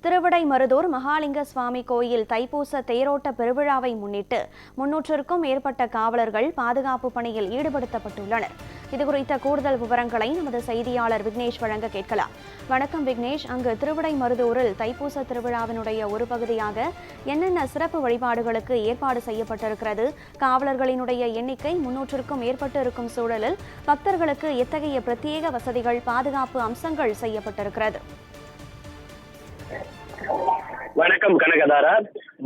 திருவிடைமருதூர் மகாலிங்க சுவாமி கோயில் தைப்பூச தேரோட்ட பெருவிழாவை முன்னிட்டு 300க்கும் மேற்பட்ட காவலர்கள் பாதுகாப்பு பணியில் ஈடுபடுத்தப்பட்டுள்ளனர். இதுகுறித்த கூடுதல் விவரங்களை நமது செய்தியாளர் விக்னேஷ் வழங்க கேட்கலாம். வணக்கம் விக்னேஷ், அங்கு திருவிடைமருதூரில் தைப்பூச திருவிழாவினுடைய ஒரு பகுதியாக என்னென்ன சிறப்பு வழிபாடுகளுக்கு ஏற்பாடு செய்யப்பட்டிருக்கிறது? காவலர்களினுடைய எண்ணிக்கை 300க்கும் மேற்பட்டு இருக்கும் சூழலில் பக்தர்களுக்கு எத்தகைய பிரத்யேக வசதிகள், பாதுகாப்பு அம்சங்கள் செய்யப்பட்டிருக்கிறது? வணக்கம் கனகதாரா.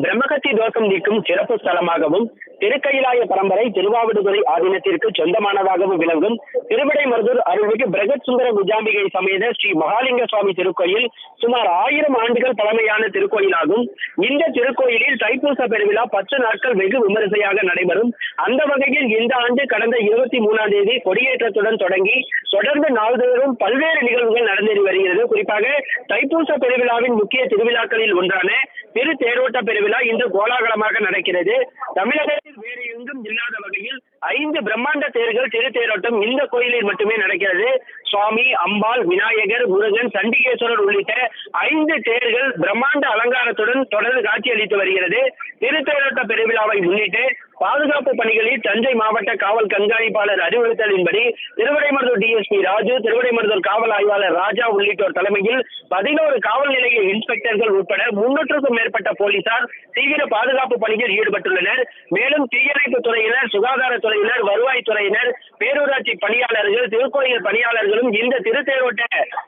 பிரம்மகத்தி தோஷம் நீக்கும் சிறப்பு ஸ்தலமாகவும் திருக்கயிலாய பரம்பரை திருவாவடுதுறை ஆதீனத்திற்கு சொந்தமானதாகவும் விளங்கும் திருவிடைமருதூர் அருள்மிகு பிரகத் சுந்தர குஜாம்பிகை சமேத ஸ்ரீ மகாலிங்க சுவாமி திருக்கோயில் சுமார் 1000 ஆண்டுகள் பழமையான திருக்கோயிலாகும். இந்த திருக்கோயிலில் தைப்பூச பெருவிழா 10 நாட்கள் வெகு விமரிசையாக நடைபெறும். அந்த வகையில் இந்த ஆண்டு கடந்த 23ஆம் தேதி கொடியேற்றத்துடன் தொடங்கி தொடர்ந்து நாள்தோறும் பல்வேறு நிகழ்வுகள் நடந்தேறி வருகிறது. குறிப்பாக தைப்பூச பெருவிழாவின் முக்கிய திருவிழாக்களில் ஒன்றான திரு தேரோட்ட பெருவிழா இன்று கோலாகலமாக நடக்கிறது. தமிழகத்தில் வேறு எங்கும் இல்லாத வகையில் 5 பிரம்மாண்ட தேர்கள் திருத்தேரோட்டம் இந்த கோயிலில் மட்டுமே நடக்கிறது. சுவாமி, அம்பாள், விநாயகர், முருகன், சண்டிகேஸ்வரர் உள்ளிட்ட 5 தேர்கள் பிரம்மாண்ட அலங்காரத்துடன் தொடர்ந்து காட்சியளித்து வருகிறது. திருத்தேரோட்ட பெருவிழாவை முன்னிட்டு பாதுகாப்பு பணிகளில் தஞ்சை மாவட்ட காவல் கண்காணிப்பாளர் அறிவுறுத்தலின்படி திருவிடைமருதூர் டிஎஸ்பி ராஜு, திருவிடைமருதூர் காவல் ஆய்வாளர் ராஜா உள்ளிட்டோர் தலைமையில் 11 காவல் நிலைய இன்ஸ்பெக்டர்கள் உட்பட 300க்கும் மேற்பட்ட போலீசார் தீவிர பாதுகாப்பு பணியில் ஈடுபட்டுள்ளனர். மேலும் தீயணைப்பு துறையினர், சுகாதாரத்துறையினர், வருவாய்த்துறையினர், பேரூராட்சி பணியாளர்கள், திருக்கோயில் பணியாளர்களும் இந்த திருத்தேரோட்ட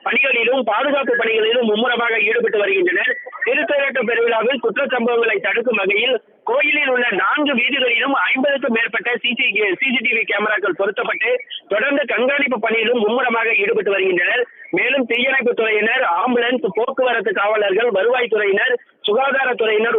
பணிகளிலும் பாதுகாப்பு பணிகளிலும் மும்முரமாக ஈடுபட்டு வருகின்றனர். திருத்தேரோட்ட பெருவிழாவில் குற்றச்சம்பவங்களை தடுக்கும் வகையில் கோயிலில் உள்ள 4 வீதிகளிலும் 50க்கும் மேற்பட்ட சிசிடிவி கேமராக்கள் பொருத்தப்பட்டு தொடர்ந்து கண்காணிப்பு பணியிலும் மும்முரமாக ஈடுபட்டு வருகின்றனர். மேலும் தீயணைப்பு துறையினர், ஆம்புலன்ஸ், போக்குவரத்து காவலர்கள், வருவாய்த்துறையினர், சுகாதாரத்துறையினர்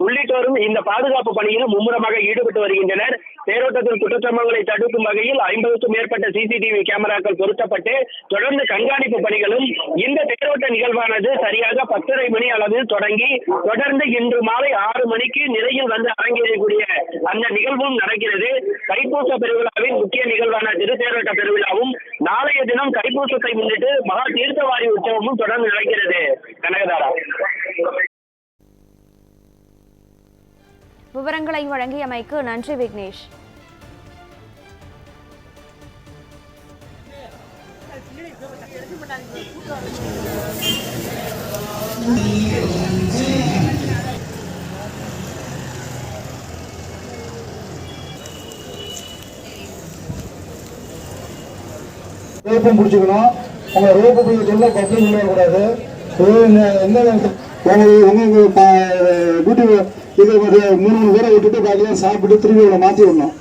உள்ளிட்டோரும் இந்த பாதுகாப்பு பணியில் மும்முரமாக ஈடுபட்டு வருகின்றனர். தேரோட்டத்தில் குற்றச்சம்பவங்களை தடுக்கும் வகையில் 50க்கும் மேற்பட்ட சிசிடிவி கேமராக்கள் பொருத்தப்பட்டு தொடர்ந்து கண்காணிப்பு பணிகளும் இந்த தேரோட்ட நிகழ்வானது சரியாக 10:30 மணி அளவில் தொடர்ந்து இன்று மாலை 6 மணிக்கு நிறையில் வந்து அரங்கேறக்கூடிய அந்த நிகழ்வும் நடக்கிறது. தைப்பூச பெருவிழாவின் முக்கிய நிகழ்வான திருத்தேரோட்ட பெருவிழாவும் நாளைய தினம் தைப்பூசத்தை முன்னிட்டு மகா தீர்த்தவாரி உற்சவமும் தொடர்ந்து நடக்கிறது. கனகதாரா, விவரங்களை வழங்கியமைக்கு நன்றி விக்னேஷ். ரோப்பம் பிடிச்சிக்கணும். உங்க ரோப்பு பிடிக்கிறதுல பப்ளிக் விளையாடக்கூடாது. எந்த உங்க டியூட்டி இது 3 பேரை விட்டுட்டு பாக்கலாம் சாப்பிட்டு திரும்பி மாற்றி விடணும்.